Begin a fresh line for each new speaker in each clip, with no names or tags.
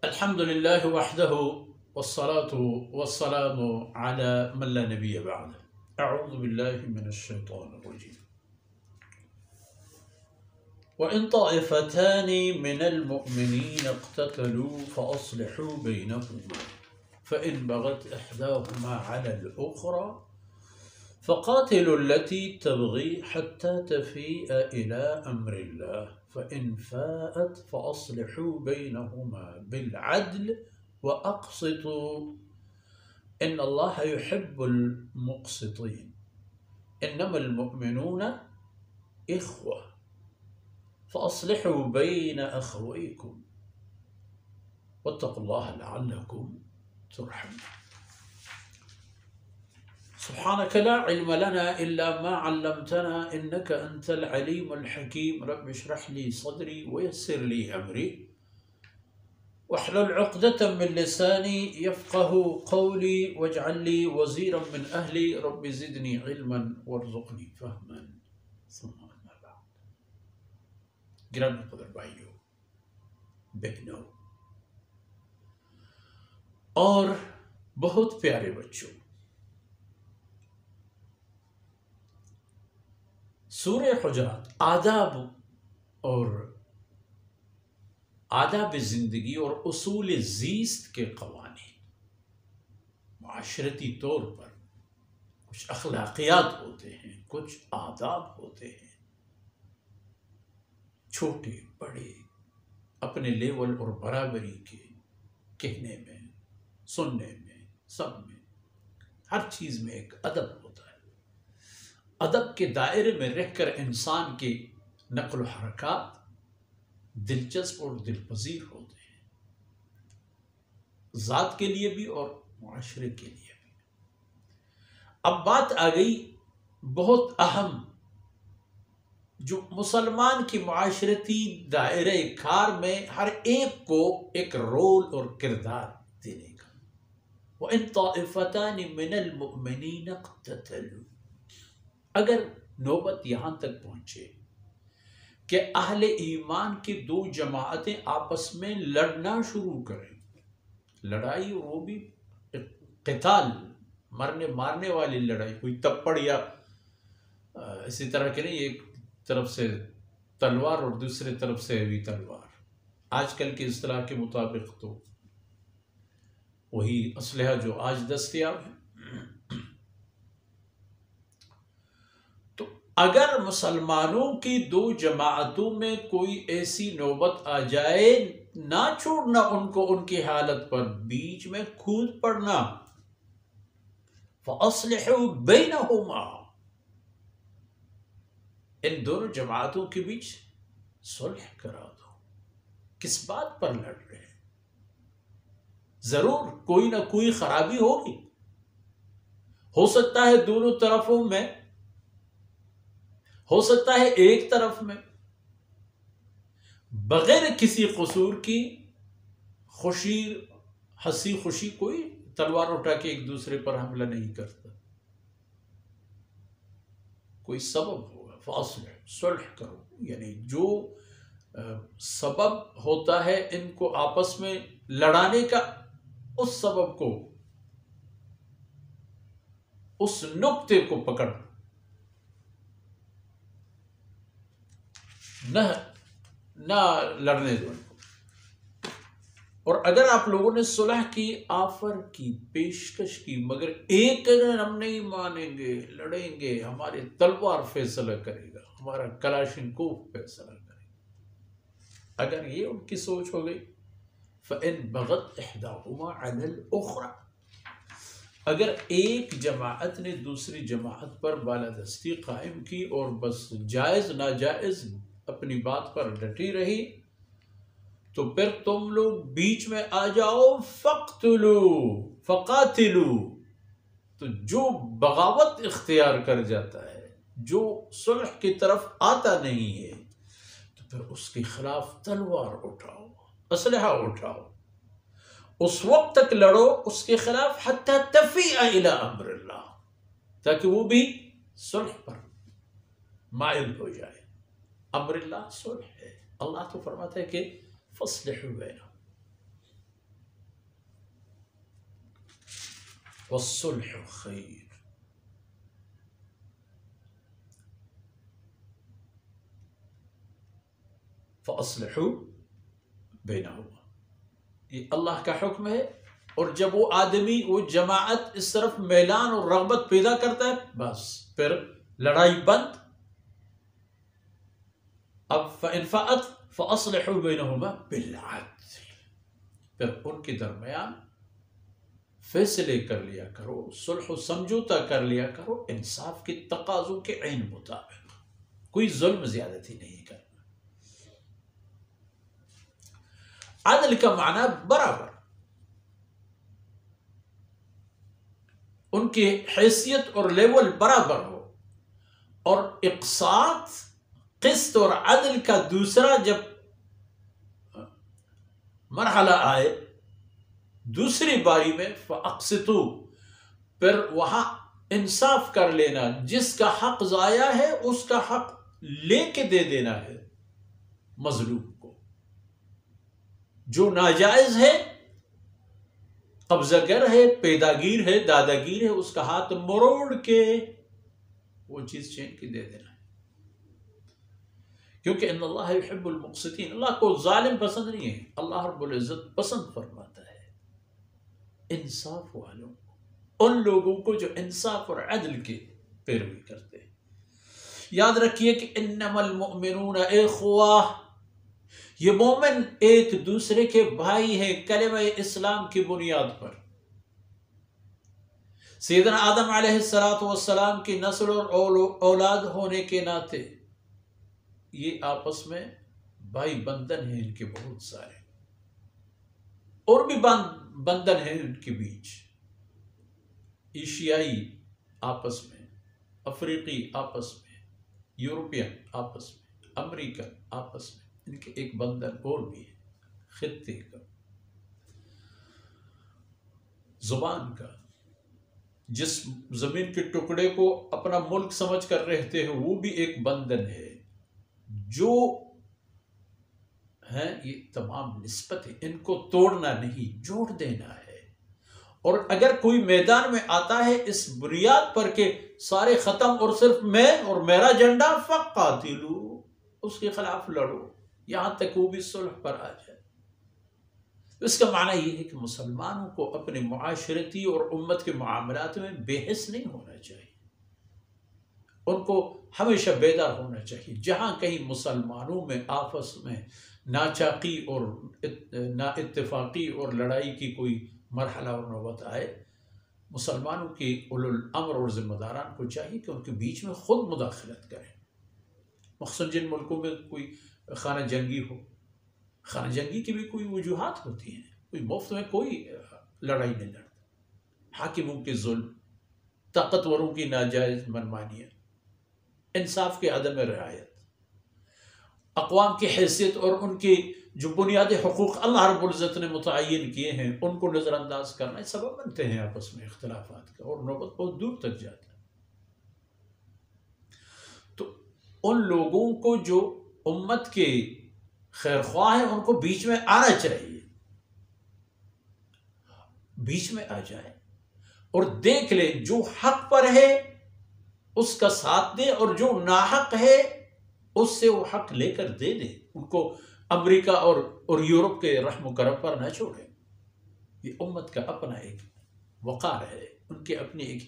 الحمد لله وحده والصلاة والسلام على من لا نبي بعده. أعوذ بالله من الشيطان الرجيم. وإن طائفتان من المؤمنين اقتتلوا فأصلحوا بينهما فإن بغت إحداهما على الأخرى فقاتلوا التي تبغي حتى تفيء إلى أمر الله فإن فاءت فأصلحوا بينهما بالعدل وأقسطوا إن الله يحب المقسطين إنما المؤمنون إخوة فأصلحوا بين أخويكم واتقوا الله لعلكم ترحمون. سبحانك لا علم لنا إلا ما علمتنا إنك أنت العليم الحكيم. رب اشرح لي صدري ويسر لي أمري واحلل عقدة من لساني يفقه قولي واجعل لي وزيرا من أهلي. رب زدني علما وارزقني فهما. ثم أما بعد. گرامی قدر بھائیوں، بہنوں اور بہت پیارے بچوں، سورہ حجرات آداب زندگی اور اصول زیست کے قوانین، معاشرتی طور پر کچھ اخلاقیات ہوتے ہیں، کچھ آداب ہوتے ہیں، چھوٹے بڑے اپنے لیول اور برابری کے کہنے میں، سننے میں، سب میں، ہر چیز میں ایک ادب ہوتا ہے۔ ادب کے دائرے میں رہ کر انسان کی نقل و حرکات دلچسپ اور دل پذیر ہوتے ہیں، ذات کے لیے بھی اور معاشرے کے لیے بھی۔ اب بات آ گئی بہت اہم، جو مسلمان کی معاشرتی دائرہ کار میں ہر ایک کو ایک رول اور کردار دینے کا۔ وَإِن طَائِفَتَانِ مِنَ الْمُؤْمِنِينَ اقْتَتَلُوا، اگر نوبت یہاں تک پہنچے کہ اہل ایمان کی دو جماعتیں آپس میں لڑنا شروع کریں، لڑائی وہ بھی قتال، مارنے والی لڑائی، کوئی تپڑ یا اسی طرح کے نہیں، ایک طرف سے تلوار اور دوسرے طرف سے بھی تلوار، آج کل کی اصطلاح کے مطابق تو وہی اسلحہ جو آج دستیاب ہے۔ تو اگر مسلمانوں کی دو جماعتوں میں کوئی ایسی نوبت آ جائے، نہ چھوڑنا ان کو ان کی حالت پر، بیچ میں کود پڑنا، فَأَصْلِحُوا بَيْنَهُمَا، ان دونوں جماعتوں کے بیچ صلح کرا دو۔ کس بات پر لڑ رہے ہیں؟ ضرور کوئی نہ کوئی خرابی ہوگی، ہو سکتا ہے دونوں طرفوں میں، ہو سکتا ہے ایک طرف میں، بغیر کسی قصور کی خوشی، ہنسی خوشی کوئی تلوار اٹھا کے ایک دوسرے پر حملہ نہیں کرتا، کوئی سبب ہوگا۔ فاصلح، صلح کرو، یعنی جو سبب ہوتا ہے ان کو آپس میں لڑانے کا، اس سبب کو، اس نقطے کو پکڑ، نہ لڑنے دو۔ اور اگر آپ لوگوں نے صلح کی، آفر کی، پیشکش کی، مگر ایک دن ہم نہیں مانیں گے، لڑیں گے، ہماری تلوار فیصلہ کرے گا، ہمارا کلاشنکوف فیصلہ کرے گا، اگر یہ ان کی سوچ ہو گئی، فَإِن بَغَتْ إِحْدَاهُمَا عَلَى الْأُخْرَى، اگر ایک جماعت نے دوسری جماعت پر بالادستی قائم کی اور بس جائز ناجائز اپنی بات پر ڈٹی رہی، تو پھر تم لوگ بیچ میں آ جاؤ، فقاتلو، تو جو بغاوت اختیار کر جاتا ہے، جو صلح کی طرف آتا نہیں ہے، تو پھر اس کے خلاف تلوار اٹھاؤ، اسلحہ اٹھاؤ، اس وقت تک لڑو اس کے خلاف حتی تفیء الی امر اللہ، تاکہ وہ بھی صلح پر مائل ہو جائے۔ امر اللہ صلح ہے، اللہ تو فرماتا ہے کہ فَاصْلِحُوا بَيْنَهُمْ، والصلح خیر. فاصلحوا بینہما، یہ اللہ کا حکم ہے. اور جب وہ آدمی، وہ جماعت اس طرف میلان اور رغبت پیدا کرتا ہے، بس پھر لڑائی بند. اب فَإِنْ فَأَتْ فَأَصْلِحُوا بَيْنَهُمَا بِالْعَدْلِ، پھر ان کے درمیان فیصلے کر لیا کرو، صلح و سمجھوتا کر لیا کرو انصاف کے تقاضوں کے عین مطابق. کوئی ظلم زیادتی نہیں کرنا. عدل کا معنی برابر، ان کی حیثیت اور لیول برابر ہو. اور اقساط، قسط اور عدل کا دوسرا جب مرحلہ آئے، دوسری باری میں فَأَقْسِطُوا، پھر وہاں انصاف کر لینا. جس کا حق ضائع ہے اس کا حق لے کے دے دینا ہے مظلوم کو. جو ناجائز ہے، قبضہ گر ہے، پیداگیر ہے، داداگیر ہے، اس کا ہاتھ مروڑ کے وہ چیز چھین کے دے دینا ہے. کیونکہ ان اللہ یحب المقسطین، اللہ کو ظالم پسند نہیں ہے. اللہ رب العزت پسند فرماتا ہے انصاف والوں کو، ان لوگوں کو جو انصاف اور عدل کی پیروی کرتے ہیں. یاد رکھیے کہ انما المؤمنون اخوہ، یہ مومن ایک دوسرے کے بھائی ہیں کلمہ اسلام کی بنیاد پر. سیدنا آدم علیہ السلام کی نسل اور اولاد ہونے کے ناطے یہ آپس میں بھائی بندن ہیں ان کے بہت سارے، اور بھی بندن ہیں ان کے بیچ. ایشیائی آپس میں، افریقی آپس میں، یورپین آپس میں، امریکن آپس میں، ان کے ایک بندن اور بھی ہے خطے کا، زبان کا. جس زمین کے ٹکڑے کو اپنا ملک سمجھ کر رہتے ہیں وہ بھی ایک بندن ہے. جو ہیں یہ تمام نسبت ہے، ان کو توڑنا نہیں، جوڑ دینا ہے. اور اگر کوئی میدان میں آتا ہے اس بنیاد پر کہ سارے ختم اور صرف میں اور میرا جھنڈا، فقاتلوا، اس کے خلاف لڑو یہاں تک وہ بھی صلح پر آ جائے. اس کا معنی یہ ہے کہ مسلمانوں کو اپنے معاشرتی اور امت کے معاملات میں بے حس نہیں ہونا چاہیے. ان کو ہمیشہ بیدار ہونا چاہیے. جہاں کہیں مسلمانوں میں آپس میں ناچاقی اور نا اتفاقی اور لڑائی کی کوئی مرحلہ اور نوبت آئے، مسلمانوں کے اولو الامر اور ذمہ داران کو چاہیے کہ ان کے بیچ میں خود مداخلت کریں. مخصوصاً جن ملکوں میں کوئی خانہ جنگی ہو، خانہ جنگی کی بھی کوئی وجوہات ہوتی ہیں. کوئی مفت میں کوئی لڑائی نہیں لڑتا. حاکموں کے ظلم، طاقتوروں کی ناجائز منمانیاں، انصاف کے عدم رعایت، اقوام کی حیثیت اور ان کی جو بنیادی حقوق اللہ رب العزت نے متعین کیے ہیں ان کو نظر انداز کرنا سبب بنتے ہیں آپس میں اختلافات کا، اور نوبت بہت دور تک جاتا ہے. تو ان لوگوں کو جو امت کے خیر خواہ ہیں ان کو بیچ میں آنا چاہیے، بیچ میں آ جائیں اور دیکھ لیں جو حق پر ہے اس کا ساتھ دے، اور جو ناحق ہے اس سے وہ حق لے کر دے دے. ان کو امریکہ اور یورپ کے رحم و کرم پر نہ چھوڑے. یہ امت کا اپنا ایک وقار ہے، ان کی اپنی ایک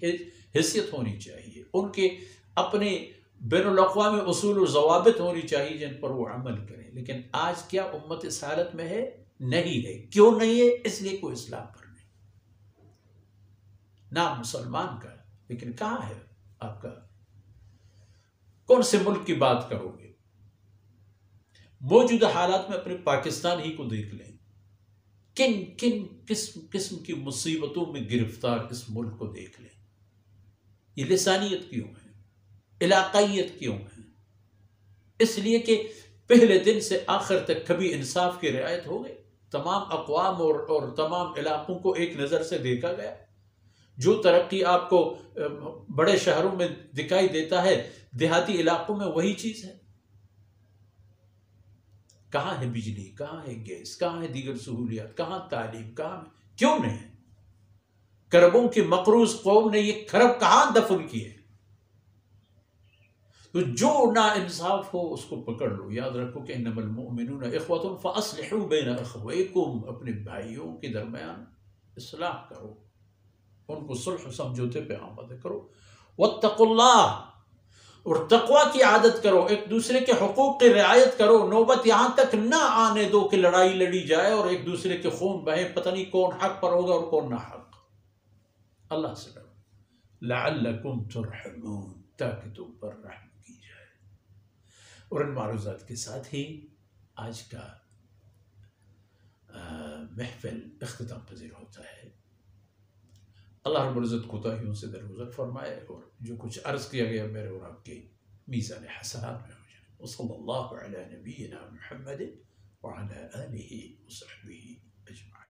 حیثیت ہونی چاہیے، ان کے اپنے بین الاقوامی اصول و ضوابط ہونی چاہیے جن پر وہ عمل کریں. لیکن آج کیا امت اس حالت میں ہے؟ نہیں ہے. کیوں نہیں ہے؟ اس لیے کوئی اسلام پر نہیں، نام مسلمان کا. لیکن کہاں ہے آپ کا؟ کون سے ملک کی بات کرو گے؟ موجودہ حالات میں اپنے پاکستان ہی کو دیکھ لیں. کن کن قسم کی مصیبتوں میں گرفتار اس ملک کو دیکھ لیں. یہ لسانیت کیوں ہے؟ علاقائیت کیوں ہے؟ اس لیے کہ پہلے دن سے آخر تک کبھی انصاف کی رعایت ہو گئی. تمام اقوام اور تمام علاقوں کو ایک نظر سے دیکھا گیا. جو ترقی آپ کو بڑے شہروں میں دکھائی دیتا ہے دیہاتی علاقوں میں وہی چیز ہے. کہاں ہے بجلی؟ کہاں ہے گیس؟ کہاں ہے دیگر سہولیات؟ کہاں تعلیم؟ کہاں؟ کیوں نہیں ہے؟ کربوں کی مقروض قوم نے یہ کرب کہاں دفن کیے؟ تو جو نا انصاف ہو اس کو پکڑ لو. یاد رکھو کہ انما المؤمنون اخوۃ فاصلحوا بین اخویکم، اپنے بھائیوں کے درمیان اصلاح کرو، ان کو صلح سمجھوتے پہ آمادہ کرو. واتقوا اللہ، اور تقوی کی عادت کرو، ایک دوسرے کے حقوق کی رعایت کرو. نوبت یہاں تک نہ آنے دو کہ لڑائی لڑی جائے اور ایک دوسرے کے خون بہے، پتہ نہیں کون حق پر ہوگا اور کون نہ حق. اللہ سے ڈرو لعلکم ترحمون، تاکہ تم پر رحم کی جائے. اور ان معروضات کے ساتھ ہی آج کا محفل اختتام پذیر ہوتا ہے. اللہ رب العزت کوتاہیوں سے درگزر فرمائے اور جو کچھ عرض کیا گیا میرے اور آپ کے میزان حسنات میں ہو جائے. وصلی اللہ علی نبینا محمد وعلی آلہ وصحبہ.